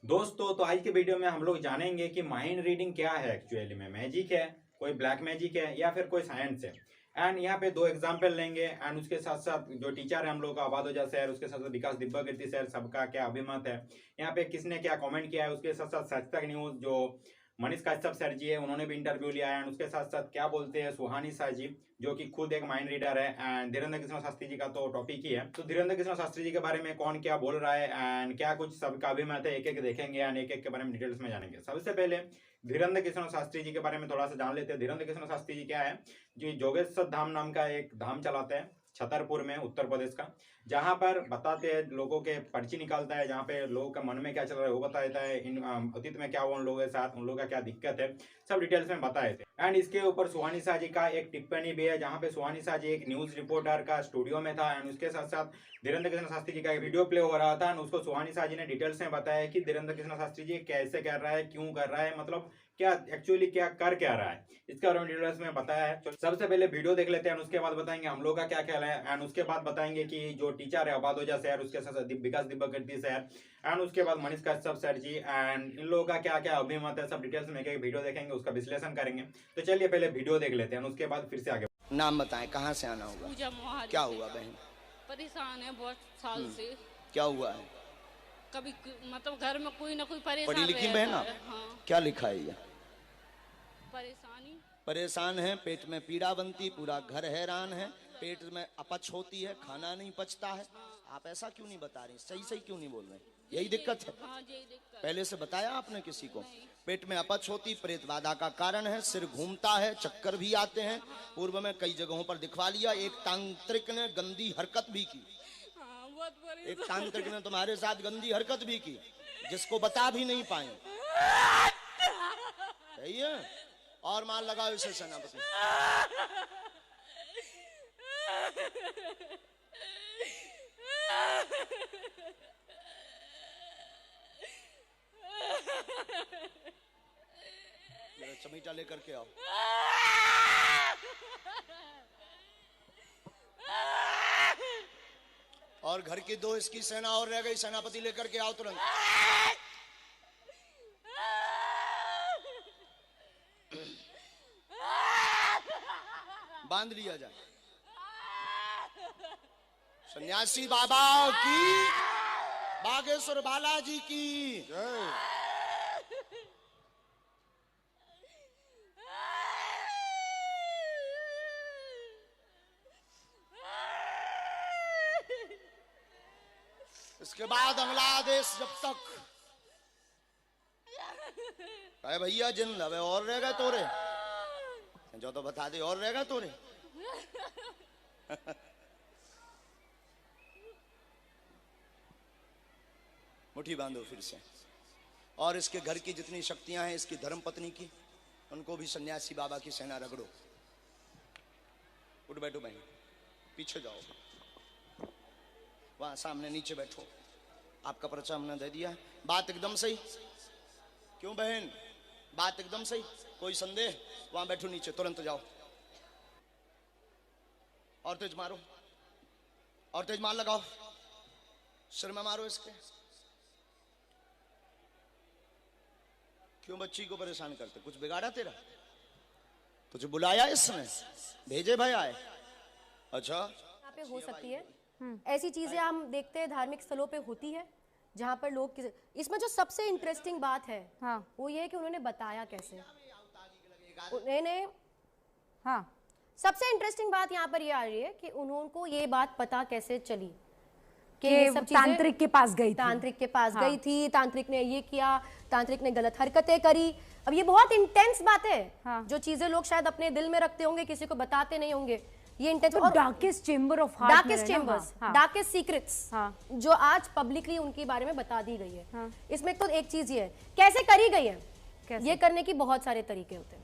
दोस्तों तो आज के वीडियो में हम लोग जानेंगे कि माइंड रीडिंग क्या है। एक्चुअली में मैजिक है, कोई ब्लैक मैजिक है या फिर कोई साइंस है। एंड यहाँ पे दो एग्जांपल लेंगे एंड उसके साथ साथ जो टीचर है हम लोग का आबादोजा सर, उसके साथ साथ विकास दिब्बाकीर्ति सर, सबका क्या अभिमत है, यहाँ पे किसने क्या कमेंट किया है, उसके साथ साथ सच तक न्यूज जो मनीष कश्यप सर जी है उन्होंने भी इंटरव्यू लिया है। एंड उसके साथ साथ क्या बोलते हैं सुहानी शाह जी जो कि खुद एक माइंड रीडर है। एंड धीरेन्द्र कृष्ण शास्त्री जी का तो टॉपिक ही है, तो धीरेन्द्र कृष्ण शास्त्री जी के बारे में कौन क्या बोल रहा है एंड क्या कुछ सबका अभिमत है, एक एक देखेंगे एंड एक एक के बारे में डिटेल्स में जानेंगे। सबसे पहले धीरेन्द्र कृष्ण शास्त्री जी के बारे में थोड़ा सा जान लेते हैं। धीरेन्द्र कृष्ण शास्त्री जी क्या है, जो जोगेश्वर धाम नाम का एक धाम चलाते हैं छतरपुर में, उत्तर प्रदेश का, जहां पर बताते हैं लोगों के पर्ची निकालता है, जहां पे लोगों का मन में क्या चल रहा है वो बता देता है, इन अतीत में क्या हुआ उन लोगों के साथ, उन लोगों का क्या दिक्कत है, सब डिटेल्स में बताए थे। एंड इसके ऊपर सुहानी शाह जी का एक टिप्पणी भी है, जहां पे सुहानी शाह जी एक न्यूज रिपोर्टर का स्टूडियो में था एंड उसके साथ साथ धीरेन्द्र कृष्ण शास्त्री जी का एक वीडियो प्ले हो रहा था एंड उसको सुहानी शाह जी ने डिटेल्स में बताया कि धीरेन्द्र कृष्ण शास्त्री जी कैसे कर रहा है, क्यों कर रहा है, मतलब क्या एक्चुअली क्या कर क्या रहा है, इसके बारे में डिटेल्स में बताया है। तो सबसे पहले वीडियो देख लेते हैं, उसके बाद बताएंगे हम लोग का क्या ख्याल है एंड उसके बाद बताएंगे कि जो टीचर है आबादोजा सर, उसके साथ विकास दिब्बाकीर्ति सर एंड उसके बाद मनीष कश्यप सर जी एंड इन लोगों का क्या क्या अभिमत है, सब डिटेल्स में एक वीडियो देखेंगे, उसका विश्लेषण करेंगे। तो चलिए पहले वीडियो देख लेते हैं, उसके बाद फिर से आगे। नाम बताएं, कहाँ से आना होगा? पूजा मोहाली। क्या हुआ बहन? परेशान है बहुत साल से। क्या हुआ है? कभी मतलब घर में कोई ना कोई परेशान पढ़ी लिखी रहता बहन आप? है। हाँ, क्या लिखा है ये? परेशानी। परेशान है, पेट में पीड़ा बनती, पूरा घर हैरान है, पेट में अपच होती है, खाना नहीं पचता है। आप ऐसा क्यों नहीं बता रही, सही सही क्यों नहीं बोल रहे? यही दिक्कत है? हाँ, यही दिक्कत। पहले से बताया आपने किसी को? पेट में अपच होती, प्रेत बाधा का कारण है, सिर घूमता है, चक्कर भी आते हैं। पूर्व में कई जगहों पर दिखवा लिया, एक तांत्रिक ने गंदी हरकत भी की। हाँ, बहुत परेशान। एक तांत्रिक ने तुम्हारे साथ गंदी हरकत भी की, जिसको बता भी नहीं पाए। सही है? और मार लगाओ इसे सेनापति। चमीटा लेकर के आओ। और घर की दो इसकी सेना और रह गई, सेनापति लेकर के आओ तुरंत। बांध लिया जाए। सन्यासी बाबा की, बागेश्वर बालाजी की जय। इसके बाद अगला आदेश, जब तक अरे भैया जिन लवे और रह गए तोरे, जो तो बता दे और रह गए तोरे। मुट्ठी बांधो फिर से। और इसके घर की जितनी शक्तियां हैं, इसकी धर्मपत्नी की, उनको भी सन्यासी बाबा की सेना रगड़ो। उठ बैठो बहन, पीछे जाओ, वहां सामने नीचे बैठो। आपका पर्चा हमने दे दिया। बात एकदम सही। क्यों बहन, बात एकदम सही, कोई संदेह? वहां बैठो नीचे, तुरंत जाओ। और तेज मारो, और तेज मार लगाओ, सिर में मारो इसके। क्यों बच्ची को परेशान करते? कुछ बिगाड़ा तेरा? तुझे बुलाया इसने? भेजे भाई आए? अच्छा, यहाँ पे हो सकती है ऐसी चीजें हम देखते हैं धार्मिक स्थलों पे होती है, जहाँ पर लोग इसमें जो सबसे इंटरेस्टिंग बात है हाँ, वो ये है कि उन्होंने बताया कैसे। उन्होंने हाँ, सबसे इंटरेस्टिंग बात यहाँ पर ये आ रही है कि उनको ये बात पता कैसे चली कि कि ये सब चीजें तांत्रिक के पास गई थी। तांत्रिक के पास हाँ। गई थी, तांत्रिक ने ये किया, तांत्रिक ने गलत हरकतें करी। अब ये बहुत इंटेंस बात है। हाँ। जो चीजें लोग शायद अपने दिल में रखते होंगे, किसी को बताते नहीं होंगे, ये इंटेंस। तो darkest chamber of heart, darkest chambers, darkest secrets, हाँ। जो आज पब्लिकली उनके बारे में बता दी गई है। हाँ। इसमें तो एक चीज ये है कैसे करी गई है। कैसे? ये करने की बहुत सारे तरीके होते हैं,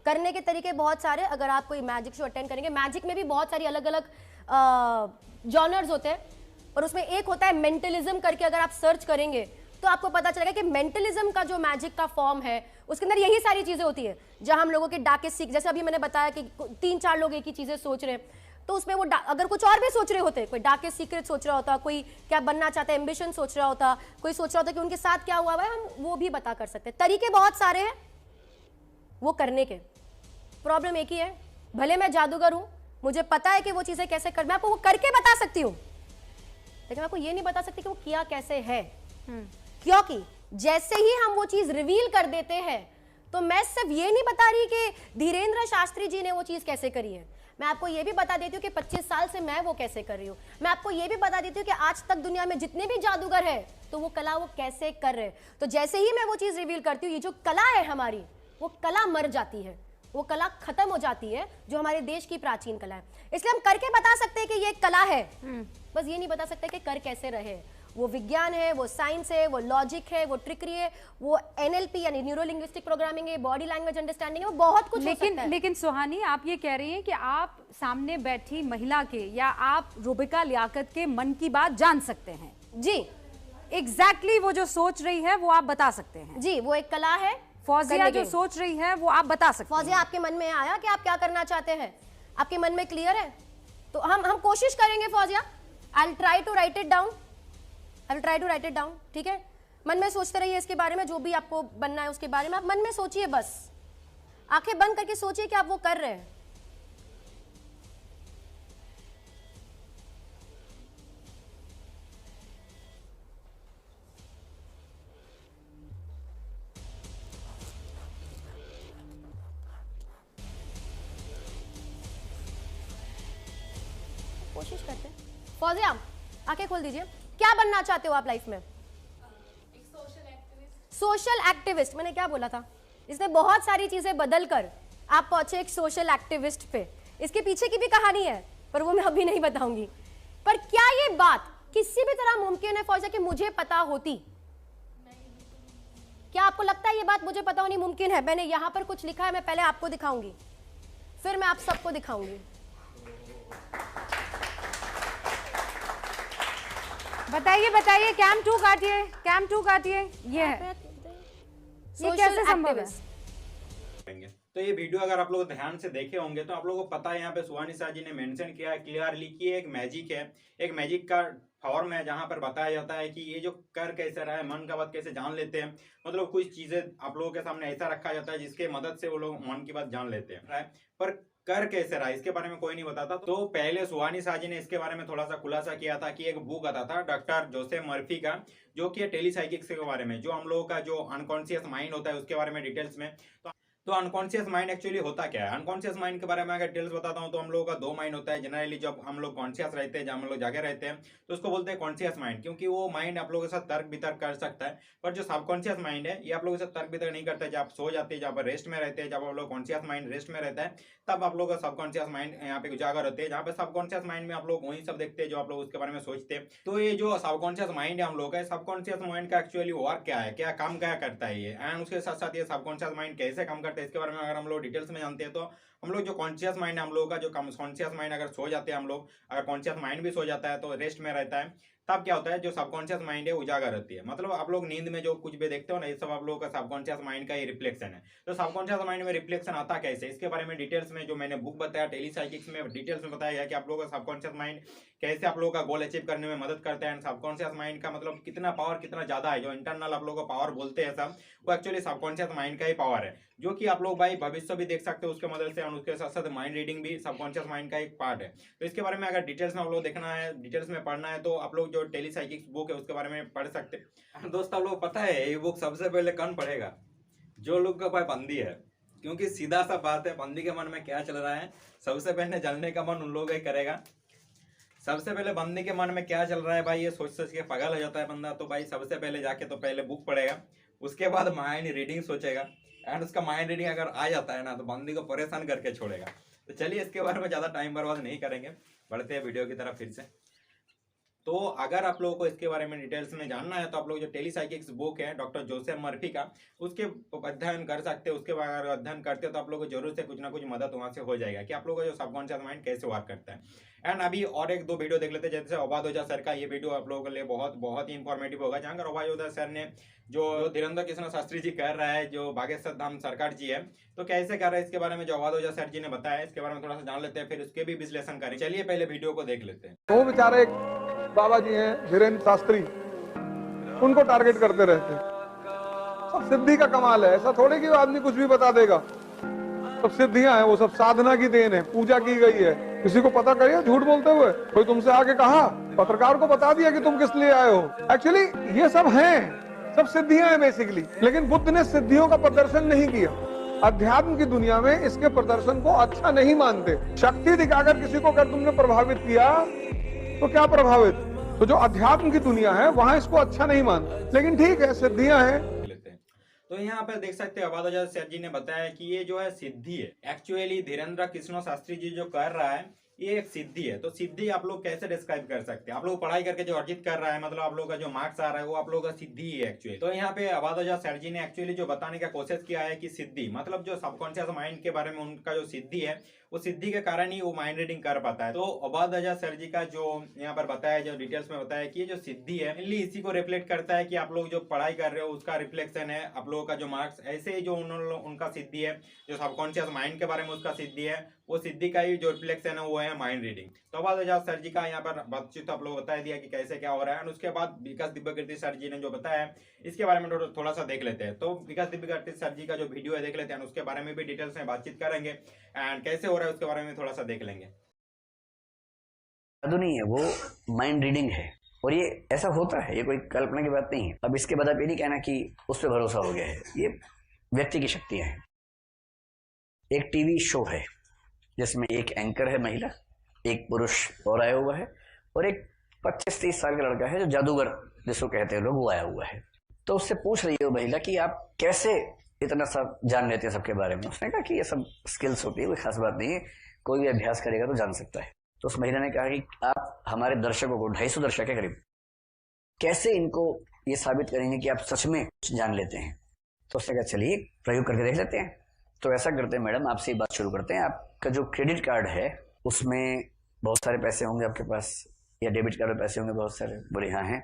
करने के तरीके बहुत सारे। अगर आप कोई मैजिक शो अटेंड करेंगे, मैजिक में भी बहुत सारी अलग अलग जॉनर्स होते हैं, और उसमें एक होता है मेंटलिज्म करके। अगर आप सर्च करेंगे तो आपको पता चलेगा कि मेंटलिज्म का जो मैजिक का फॉर्म है उसके अंदर यही सारी चीजें होती है, जहां हम लोगों के डार्केस्ट सीख, जैसे अभी मैंने बताया कि 3-4 लोग एक ही चीजें सोच रहे हैं, तो उसमें वो अगर कुछ और भी सोच रहे होते, कोई डार्केस्ट सीक्रेट सोच रहा होता, कोई क्या बनना चाहता है एम्बिशन सोच रहा होता, कोई सोच रहा होता कि उनके साथ क्या हुआ है, हम वो भी बता कर सकते हैं। तरीके बहुत सारे हैं वो करने के, प्रॉब्लम एक ही है, भले मैं जादूगर हूं, मुझे पता है कि वो चीजें कैसे कर, मैं आपको वो करके बता सकती हूं, लेकिन मैं आपको ये नहीं बता सकती कि वो किया कैसे है। क्योंकि जैसे ही हम वो चीज रिवील कर देते हैं तो मैं सिर्फ ये नहीं बता रही कि धीरेन्द्र शास्त्री जी ने वो चीज कैसे करी है, मैं आपको ये भी बता देती हूँ कि 25 साल से मैं वो कैसे कर रही हूँ। मैं आपको ये भी बता देती हूँ कि आज तक दुनिया में जितने भी जादूगर हैं तो वो कला वो कैसे कर रहे हैं। तो जैसे ही मैं वो चीज रिवील करती हूँ, ये जो कला है हमारी, वो कला मर जाती है, वो कला खत्म हो जाती है जो हमारे देश की प्राचीन कला है। इसलिए हम करके बता सकते हैं कि ये कला है, बस ये नहीं बता सकते कि कर कैसे रहे। वो विज्ञान है, वो साइंस है, वो लॉजिक है, वो ट्रिकरी है, वो एनएलपी यानी न्यूरो लिंग्विस्टिक प्रोग्रामिंग है, बॉडी लैंग्वेज अंडरस्टैंडिंग है, वो बहुत कुछ हो सकता है। लेकिन सुहानी, आप ये कह रही हैं कि आप सामने बैठी महिला के या आप रुबिका लियाकत के मन की बात जान सकते हैं। जी एग्जैक्टली वो जो सोच रही है वो आप बता सकते हैं। जी, वो एक कला है। फौजिया जो सोच रही है वो आप बता सकते हैं। फौजिया, आपके मन में आया कि आप क्या करना चाहते हैं? आपके मन में क्लियर है? तो हम कोशिश करेंगे Fauzia. I will try to write it down, I will try to write it down. ठीक है, मन में सोचते रहिए इसके बारे में, जो भी आपको बनना है उसके बारे में आप मन में सोचिए, बस आंखें बंद करके सोचिए कि आप वो कर रहे हैं। कोशिश करते हैं। फौजिया, आंखें खोल दीजिए। क्या बनना चाहते हो आप लाइफ में? Social activist. मैंने क्या बोला था? इसने बहुत सारी चीजें बदल कर आप पहुंचे एक सोशल एक्टिविस्ट पे। इसके पीछे की भी कहानी है, पर वो मैं अभी नहीं बताऊंगी। पर क्या ये बात किसी भी तरह मुमकिन है फौजिया कि मुझे पता होती? क्या आपको लगता है ये बात मुझे पता होनी मुमकिन है? मैंने यहां पर कुछ लिखा है, मैं पहले आपको दिखाऊंगी, फिर मैं आप सबको दिखाऊंगी। बताइए बताइए, कैम 2 काटिए, कैम 2 काटिए। ये है, ये कैसे संभव है? तो ये वीडियो अगर आप लोग ध्यान से देखे होंगे तो आप लोगों को पता है, यहाँ पे सुहानी शाह जी ने मेंशन किया है क्लियरली कि एक मैजिक है, एक मैजिक का फॉर्म है जहाँ पर बताया जाता है कि ये जो कर कैसे रहा है, मन का बात कैसे जान लेते हैं। मतलब कुछ चीजें आप लोगों के सामने ऐसा रखा जाता है जिसके मदद से वो लोग मन की बात जान लेते हैं, पर कर कैसे रहा इसके बारे में कोई नहीं बताता। तो पहले सुहानी शाह जी ने इसके बारे में थोड़ा सा खुलासा किया था कि एक बुक आता था डॉक्टर जोसेफ मर्फी का, जो कि टेलीसाइकिक्स के बारे में, जो हम लोगों का जो अनकॉन्शियस माइंड होता है उसके बारे में डिटेल्स में। तो अनकॉन्शियस माइंड एक्चुअली होता क्या है? अनकॉन्शियस माइंड के बारे में अगर डिटेल्स बताता हूं तो हम लोगों का 2 माइंड होता है जनरली। जब हम लोग कॉन्शियस रहते हैं, जब हम लोग जागे रहते हैं, तो उसको बोलते हैं कॉन्शियस माइंड, क्योंकि वो माइंड आप लोगों के साथ तर्क वितर्क कर सकता है। पर जो सबकॉन्शियस माइंड है, ये आप लोगों के साथ तर्क वितर्क नहीं करता है। जब आप सो जाते हैं, जब आप रेस्ट में रहते हैं, जब आप लोग कॉन्शियस माइंड रेस्ट में रहता है, तब आप लोग का सबकॉन्शियस माइंड यहाँ पे उजागर होते हैं, जहाँ पे सबकॉन्शियस माइंड में आप लोग वही सब देखते हैं जो आप लोग उसके बारे में सोचते हैं। तो ये जो सबकॉन्शियस माइंड है हम लोग का, सबकॉन्शियस माइंड का एक्चुअली वर्क क्या है, क्या काम क्या करता है ये, एंड उसके साथ साथ ये सबकॉन्शियस माइंड कैसे काम करता है, इसके बारे में अगर हम लोग डिटेल्स में जानते हैं तो हम लोग जो कॉन्शियस माइंड है हम लोग का, जो कॉन्शियस माइंड अगर सो जाते हैं हम लोग, अगर कॉन्शियस माइंड भी सो जाता है तो रेस्ट में रहता है, तब क्या होता है जो सबकॉन्शियस माइंड है उजागर रहती है। मतलब आप लोग नींद में जो कुछ भी देखते हो ना, ये सब आप लोगों का सबकॉन्शियस माइंड का ही रिफ्लेक्शन है। तो सबकॉन्शियस माइंड में रिफ्लेक्शन आता कैसे, इसके बारे में डिटेल्स में जो मैंने बुक बताया टेलीसाइकिक्स में, डिटेल्स में बताया गया कि आप लोगों का सबकॉन्शियस माइंड कैसे आप लोगों का गोल अचीव करने में मदद करता है। सबकॉन्शियस माइंड का मतलब कितना पावर, कितना ज्यादा है, जो इंटरनल आप लोगों को पावर बोलते हैं सब, वो एक्चुअली सबकॉन्शियस माइंड का ही पावर है, जो कि आप लोग भाई भविष्य भी देख सकते हो उसके मदद से, और उसके साथ साथ माइंड रीडिंग भी सबकॉन्शियस माइंड का एक पार्ट है। तो इसके बारे में अगर डिटेल्स में आप लोग देखना है, डिटेल्स में पढ़ना है, तो आप लोग जो टेलीसाइकिक्स बुक है उसके बारे में पढ़ सकते हैं। दोस्त, आप लोग पता है ये बुक सबसे पहले कौन पढ़ेगा? जो लोग का भाई बंदी है, क्योंकि सीधा सा बात है, बंदी के मन में क्या चल रहा है सबसे पहले जानने का मन उन लोगों ही करेगा। सबसे पहले बंदी के मन में क्या चल रहा है भाई, ये सोच सोच के पागल हो जाता है बंदा। तो भाई सबसे पहले जाके तो पहले बुक पढ़ेगा, उसके बाद माइंड रीडिंग सोचेगा, एंड उसका माइंड रीडिंग अगर आ जाता है ना तो बंदी को परेशान करके छोड़ेगा। तो चलिए इसके बारे में ज्यादा टाइम बर्बाद नहीं करेंगे, बढ़ते हैं वीडियो की तरफ फिर से। तो अगर आप लोगों को इसके बारे में डिटेल्स में जानना है तो आप लोग जो टेलीसाइकिक्स बुक है डॉक्टर जोसेफ मर्फी का, उसके अध्ययन कर सकते हैं। उसके बाद अध्ययन करते हो तो आप लोगों को जरूर से कुछ ना कुछ मदद वहां से हो जाएगा कि आप लोगों का जो सबकॉन्शियस माइंड कैसे वर्क करता है। एंड अभी और एक दो वीडियो देख लेते हैं, जैसे अबाद ओझा सर का। ये वीडियो आप लोगों के लिए बहुत बहुत ही इंफॉर्मेटिव होगा, जहाँ अबाद ओझा सर ने जो धीरेन्द्र कृष्ण शास्त्री जी कर रहा है, जो बागेश्वर धाम सरकार जी है, तो कैसे कर रहे हैं इसके बारे में जो अबाद ओझा सर जी ने बताया, इसके बारे में थोड़ा सा जान लेते हैं, फिर उसके भी विश्लेषण करें। चलिए पहले वीडियो को देख लेते हैं। वो बेचारे एक बाबा जी हैं धीरेन्द्र शास्त्री, उनको टारगेट करते रहते हैं। सब सिद्धि का कमाल है, ऐसा थोड़े कि आदमी कुछ भी बता देगा। सब सिद्धियां हैं, वो सब साधना की देन है, पूजा की गई है। किसी को पता करिए झूठ बोलते हुए, कोई तुमसे आके कहा, पत्रकार को बता दिया कि तुम किस लिए आए हो। एक्चुअली ये सब हैं, सब सिद्धियां हैं बेसिकली। लेकिन बुद्ध ने सिद्धियों का प्रदर्शन नहीं किया। अध्यात्म की दुनिया में इसके प्रदर्शन को अच्छा नहीं मानते। शक्ति दिखाकर किसी को अगर तुमने प्रभावित किया तो क्या प्रभावित, तो जो अध्यात्म की दुनिया है वहां इसको अच्छा नहीं मानते। लेकिन ठीक है, सिद्धियां हैं। तो यहाँ पर देख सकते हैं अबाद ओझा सर जी ने बताया कि ये जो है सिद्धि है। एक्चुअली धीरेन्द्र कृष्ण शास्त्री जी जो कर रहा है ये एक सिद्धि है। तो सिद्धि आप लोग कैसे डिस्क्राइब कर सकते हैं? आप लोग पढ़ाई करके जो अर्जित कर रहा है, मतलब आप लोग का जो मार्क्स आ रहा है वो आप लोगों का सिद्धि है एक्चुअली। तो यहाँ पे अबाद ओझा सर जी ने एक्चुअली जो बताने का कोशिश किया है कि सिद्धि मतलब जो सबकॉन्शियस माइंड के बारे में उनका जो सिद्धि है, वो सिद्धि के कारण ही वो माइंड रीडिंग कर पाता है। तो अबाद ओझा सर जी का जो यहाँ पर बताया, जो डिटेल्स में बताया कि ये जो सिद्धि है मेनली इसी को रिफ्लेक्ट करता है कि आप लोग जो पढ़ाई कर रहे हो उसका रिफ्लेक्शन है आप लोगों का जो मार्क्स। ऐसे ही जो उनका सिद्धि है, जो सबकॉन्शियस माइंड के बारे में उसका सिद्धि है, वो सिद्धि का ही जो रिफ्लेक्शन है वो है माइंड रीडिंग। तो अबाद ओझा सर जी का यहाँ पर बातचीत आप लोग बता दिया कि कैसे क्या हो रहा है। और उसके बाद विकास दिव्यकीर्ति सर जी ने जो बताया इसके बारे में थोड़ा सा देख लेते हैं। तो विकास दिव्यकीर्ति सर जी का जो वीडियो है देख लेते हैं, उसके बारे में भी डिटेल्स में बातचीत करेंगे एंड कैसे हो रहा है उसके बारे में थोड़ा सा देख लेंगे। जादू नहीं है, वो माइंड रीडिंग है। और ये ऐसा होता है, ये कोई कल्पना की बात नहीं है। अब इसके बाद आप ये नहीं कहना कि उस पर भरोसा हो गया है, ये व्यक्ति की शक्तियां हैं। एक टीवी शो है जिसमें एक एंकर है महिला, एक पुरुष और आया हुआ है, और एक 25-30 साल का लड़का है जो जादूगर जिसको कहते हैं लोग, वो आया हुआ है। तो उससे पूछ रही है वो महिला कि आप कैसे इतना सब जान लेते हैं सबके बारे में। उसने कहा कि ये सब स्किल्स होती है, कोई खास बात नहीं है, कोई भी अभ्यास करेगा तो जान सकता है। तो उस महिला ने कहा कि आप हमारे दर्शकों को, 250 दर्शक के करीब, कैसे इनको ये साबित करेंगे कि आप सच में जान लेते हैं। तो उसने कहा चलिए प्रयोग करके देख लेते हैं। तो ऐसा करते हैं मैडम, आपसे बात शुरू करते हैं। आपका जो क्रेडिट कार्ड है उसमें बहुत सारे पैसे होंगे आपके पास, या डेबिट कार्ड में पैसे होंगे बहुत सारे। बोले हाँ हैं।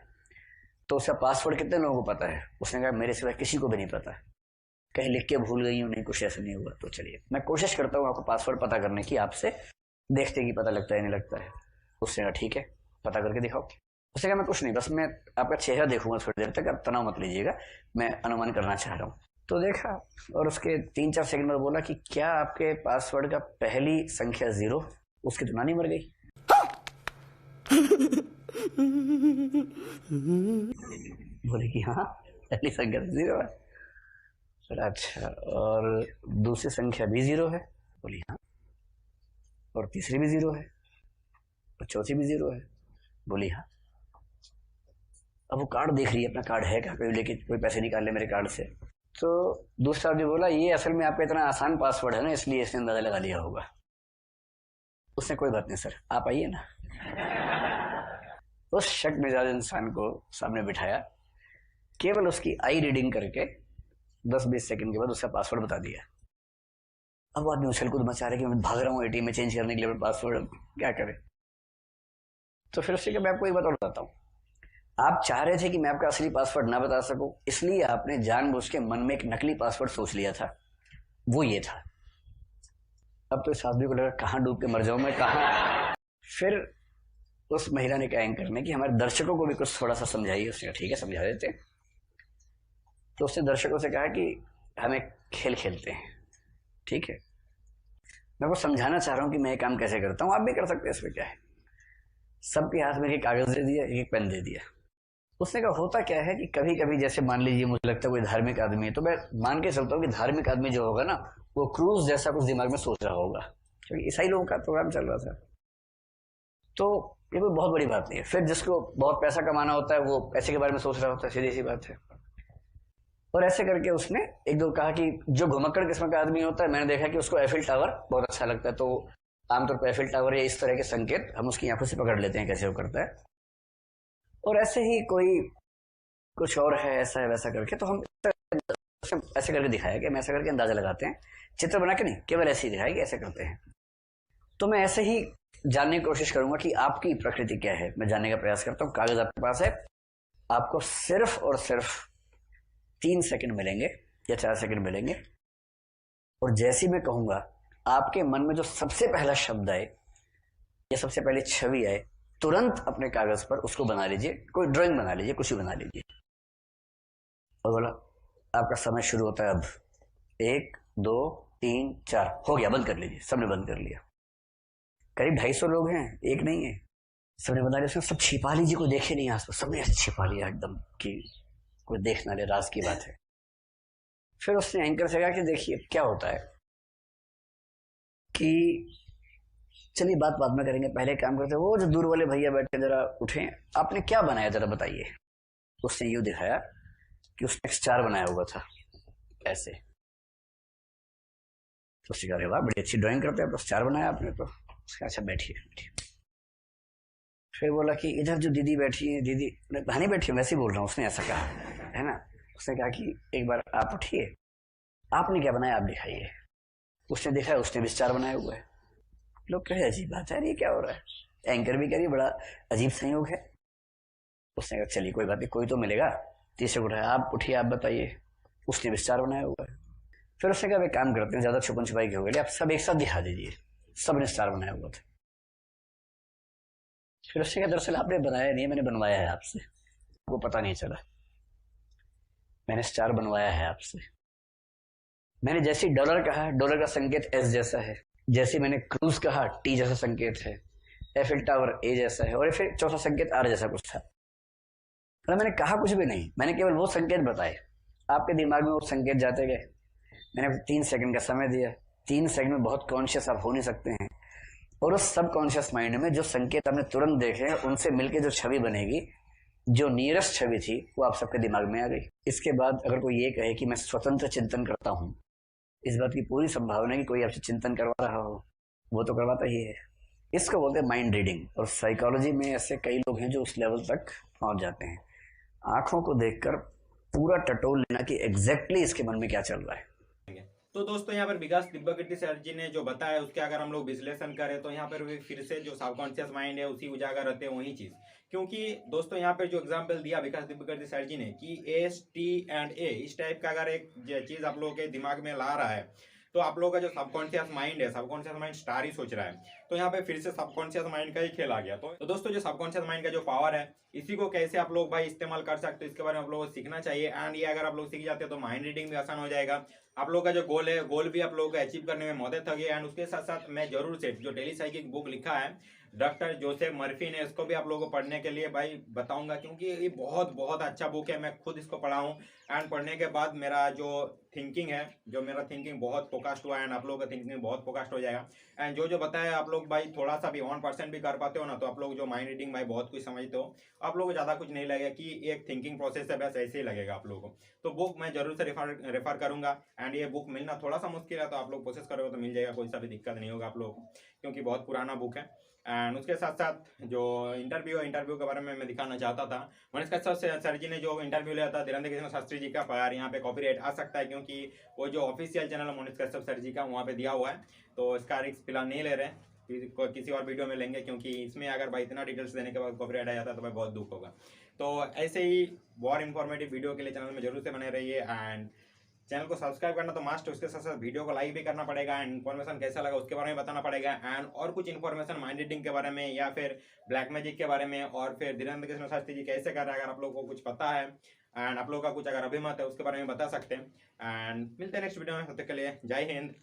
तो उसका पासवर्ड कितने लोगों को पता है? उसने कहा मेरे सिवा किसी को भी नहीं पता, कहीं लिख के भूल गई हूँ, नहीं कुछ ऐसा नहीं हुआ। तो चलिए मैं कोशिश करता हूँ आपको पासवर्ड पता करने की, आपसे देखते कि पता लगता है नहीं लगता है। उसने कहा ठीक है, पता करके दिखाओ। उसने कहा मैं कुछ नहीं, बस मैं आपका चेहरा देखूंगा थोड़ी देर तक, आप तनाव मत लीजिएगा, मैं अनुमान करना चाह रहा हूँ। तो देखा और उसके 3-4 सेकंड में बोला कि क्या आपके पासवर्ड का पहली संख्या 0? उसकी तो नानी मर गई। बोले कि हाँ पहली संख्या 0 है। अच्छा, और दूसरी संख्या भी 0 है? बोली हाँ। और तीसरी भी 0 है, और चौथी भी 0 है? बोली हाँ। अब वो कार्ड देख रही है, अपना कार्ड है क्या, कोई लेके कोई पैसे निकाल ले मेरे कार्ड से। तो दूसरा आदमी बोला ये असल में आपका इतना आसान पासवर्ड है ना, इसलिए इसने अंदाजा लगा लिया होगा। उसने कोई बात नहीं सर, आप आइए ना। उस शक मिजाज इंसान को सामने बिठाया, केवल उसकी आई रीडिंग करके 10-20 सेकंड के बाद उसका पासवर्ड बता दिया। अब आदमी उछल कूद मचा रहे कि मैं भाग रहा हूँ एटीएम में चेंज करने के लिए पासवर्ड, क्या करे। तो फिर उससे मैं आपको एक बात और बताता हूँ, आप चाह रहे थे कि मैं आपका असली पासवर्ड ना बता सकूं, इसलिए आपने जानबूझ के मन में एक नकली पासवर्ड सोच लिया था, वो ये था। अब तो इस आदमी को लगा कहाँ डूब के मर जाऊं मैं, कहाँ। फिर उस महिला ने कहा एंकर ने कि हमारे दर्शकों को भी कुछ थोड़ा सा समझाइए। उसने ठीक है समझा देते हैं। तो उसने दर्शकों से कहा कि हम एक खेल खेलते हैं, ठीक है, मैं वो समझाना चाह रहा हूँ कि मैं ये काम कैसे करता हूँ, आप भी कर सकते हैं, इसमें क्या है। सबके हाथ में एक कागज दे दिया, एक पेन दे दिया। उसने कहा होता क्या है कि कभी कभी जैसे मान लीजिए मुझे लगता है कोई धार्मिक आदमी है, तो मैं मान के चलता हूँ कि धार्मिक आदमी जो होगा ना वो क्रूज जैसा कुछ दिमाग में सोच रहा होगा, क्योंकि ईसाई लोगों का प्रोग्राम चल रहा था। तो ये कोई बहुत बड़ी बात नहीं है। फिर जिसको बहुत पैसा कमाना होता है वो पैसे के बारे में सोच रहा होता है, सीधी सी बात है। और ऐसे करके उसने एक दो कहा कि जो घुमक्कड़ किस्म का आदमी होता है, मैंने देखा कि उसको एफिल टावर बहुत अच्छा लगता है, तो आमतौर पर एफिल टावर या इस तरह के संकेत हम उसकी आंखों से पकड़ लेते हैं कैसे वो करता है। और ऐसे ही कोई कुछ और है, ऐसा है वैसा करके, तो हम ऐसे करके दिखाया कि हम ऐसा करके अंदाजा लगाते हैं, चित्र बना के नहीं, केवल ऐसे ही दिखाया कि ऐसे करते हैं। तो मैं ऐसे ही जानने की कोशिश करूंगा कि आपकी प्रकृति क्या है, मैं जानने का प्रयास करता हूँ। कागज आपके पास है, आपको सिर्फ और सिर्फ 3 सेकंड मिलेंगे या 4 सेकंड मिलेंगे, और जैसे ही मैं कहूंगा आपके मन में जो सबसे पहला शब्द आए या सबसे पहले छवि आए, तुरंत अपने कागज पर उसको बना लीजिए, कोई ड्राइंग बना लीजिए, कुछ भी बना लीजिए। और बोला आपका समय शुरू होता है अब। 1 2 3 4 हो गया, बंद कर लीजिए। सबने बंद कर लिया। करीब 250 लोग हैं, एक नहीं है। सबने बना लिया। सब छिपा लीजिए, कोई देखे नहीं आसपास। सबने ऐसे छिपा लिया एकदम कि कोई देख ना ले, राज की बात है। फिर उसने एंकर से कहा कि देखिए क्या होता है कि चलिए बात बाद में करेंगे, पहले काम करते हैं। वो जो दूर वाले भैया बैठे, जरा उठे, आपने क्या बनाया जरा बताइए। उसने यूं दिखाया कि उसने स्टार बनाया हुआ था ऐसे। तो उसने कहा वाह बड़ी अच्छी ड्राइंग करते हैं, तो स्टार बनाया आपने तो। उसका अच्छा बैठिए। फिर बोला कि इधर जो दीदी बैठी है, दीदी नहीं बैठी, वैसे ही बोल रहा हूँ, उसने ऐसा कहा है ना। उसने कहा कि एक बार आप उठिए, आपने क्या बनाया आप दिखाइए। उसने देखा, उसने भी स्टार बनाया हुआ है। लोग कहे अजीब बात है, ये क्या हो रहा है। एंकर भी करिए, बड़ा अजीब संयोग है। उसने कहा चलिए कोई बात नहीं, कोई तो मिलेगा। तीसरे को उठाया, आप उठिए, आप बताइए। उसने भी स्टार बनाया हुआ है। फिर उसने कहा काम करते हैं, ज्यादा छुपन छुपाई की हो गई, आप सब एक साथ दिखा दीजिए। सबने स्टार बनाया हुआ था। फिर उसने कहा दरअसल आपने बनाया नहीं है, मैंने बनवाया है आपसे, वो पता नहीं चला। मैंने स्टार बनवाया है आपसे। मैंने जैसे डॉलर कहा, डॉलर का संकेत एस जैसा है। जैसे मैंने क्रूज कहा, टी जैसा संकेत है। एफिल टावर ए जैसा है। और फिर चौथा संकेत आर जैसा कुछ था। तो मैंने कहा कुछ भी नहीं, मैंने केवल वो संकेत बताए। आपके दिमाग में वो संकेत जाते गए। मैंने 3 सेकंड का समय दिया। 3 सेकंड में बहुत कॉन्शियस आप हो नहीं सकते हैं। और उस सबकॉन्शियस माइंड में जो संकेत आपने तुरंत देखे, उनसे मिलकर जो छवि बनेगी, जो नियरेस्ट छवि थी, वो आप सबके दिमाग में आ गई। इसके बाद अगर कोई ये कहे कि मैं स्वतंत्र चिंतन करता हूँ, इस बात की पूरी संभावना है कि कोई आपसे चिंतन करवा रहा हो, वो तो करवाता ही है। इसको बोलते हैं माइंड रीडिंग। और साइकोलॉजी में ऐसे कई लोग हैं जो उस लेवल तक पहुंच जाते हैं, आंखों को देखकर पूरा टटोल लेना कि एग्जैक्टली इसके मन में क्या चल रहा है। तो दोस्तों यहाँ पर विकास दिब्यकीर्ति सर जी ने जो बताया, उसके अगर हम लोग विश्लेषण करें तो यहाँ पर भी फिर से जो सबकॉन्शियस माइंड है उसी उजागर रहते हैं वही चीज। क्योंकि दोस्तों यहाँ पर जो एग्जाम्पल दिया विकास दिब्यकीर्ति सर जी ने कि एस टी एंड ए, इस टाइप का अगर एक चीज आप लोगों के दिमाग में ला रहा है, तो आप लोगों का जो सबकॉन्शियस माइंड है, सबकॉन्शियस माइंड स्टार ही सोच रहा है। तो यहाँ पे फिर से सबकॉन्शियस माइंड का ही खेल आ गया। तो दोस्तों जो सबकॉन्शियस माइंड का जो पावर है, इसी को कैसे आप लोग भाई इस्तेमाल कर सकते हो, इसके बारे में आप लोगों को सीखना चाहिए। एंड ये अगर आप लोग सीख जाते हैं तो माइंड रीडिंग भी आसान हो जाएगा। आप लोग का जो गोल है, गोल भी आप लोगों को अचीव करने में मदद होगी। एंड उसके साथ साथ मैं जरूर से जो टेलीसाइकिक बुक लिखा है डॉक्टर जोसेफ मर्फी ने, इसको भी आप लोगों को पढ़ने के लिए भाई बताऊंगा, क्योंकि ये बहुत बहुत अच्छा बुक है। मैं खुद इसको पढ़ा हूँ एंड पढ़ने के बाद मेरा जो थिंकिंग है, जो मेरा थिंकिंग बहुत फोकस्ड हुआ एंड आप लोगों का थिंकिंग बहुत फोकस्ड हो जाएगा। एंड जो बताया आप लोग भाई थोड़ा सा भी 1% भी कर पाते हो ना, तो आप लोग जो माइंड रीडिंग भाई बहुत कुछ समझते हो। आप लोगों को ज़्यादा कुछ नहीं लगेगा कि एक थिंकिंग प्रोसेस है, बस ऐसे ही लगेगा आप लोगों को। तो बुक मैं जरूर से रेफर करूंगा। एंड ये बुक मिलना थोड़ा सा मुश्किल है, तो आप लोग कोशिश करोगे तो मिल जाएगा, कोई सा भी दिक्कत नहीं होगा आप लोगों को, क्योंकि बहुत पुराना बुक है। एंड उसके साथ साथ जो इंटरव्यू के बारे में मैं दिखाना चाहता था। मनीष कश्यप सर जी ने जो इंटरव्यू लिया था धीरेन्द्र कृष्ण शास्त्री जी का, पर यहाँ पे कॉपीराइट आ सकता है, क्योंकि वो जो ऑफिशियल चैनल है मनीष कश्यप सर जी का, वहाँ पे दिया हुआ है। तो इसका रिस्क फिलहाल नहीं ले रहे, किसी और वीडियो में लेंगे, क्योंकि इसमें अगर भाई इतना डिटेल्स देने के बाद कॉपीराइट आ जाता है तो भाई बहुत दुख होगा। तो ऐसे ही और इन्फॉर्मेटिव वीडियो के लिए चैनल में जरूर से बने रहिए। एंड चैनल को सब्सक्राइब करना तो मस्ट, उसके साथ साथ वीडियो को लाइक भी करना पड़ेगा। एंड इन्फॉर्मेशन कैसा लगा उसके बारे में बताना पड़ेगा। एंड और कुछ इन्फॉर्मेशन माइंड रीडिंग के बारे में या फिर ब्लैक मैजिक के बारे में, और फिर धीरेन्द्र कृष्ण शास्त्री जी कैसे कर रहे हैं, अगर आप लोगों को कुछ पता है एंड आप लोगों का कुछ अगर अभिमत है उसके बारे में बता सकते हैं। एंड मिलते हैं नेक्स्ट वीडियो में, तब तक के लिए जय हिंद।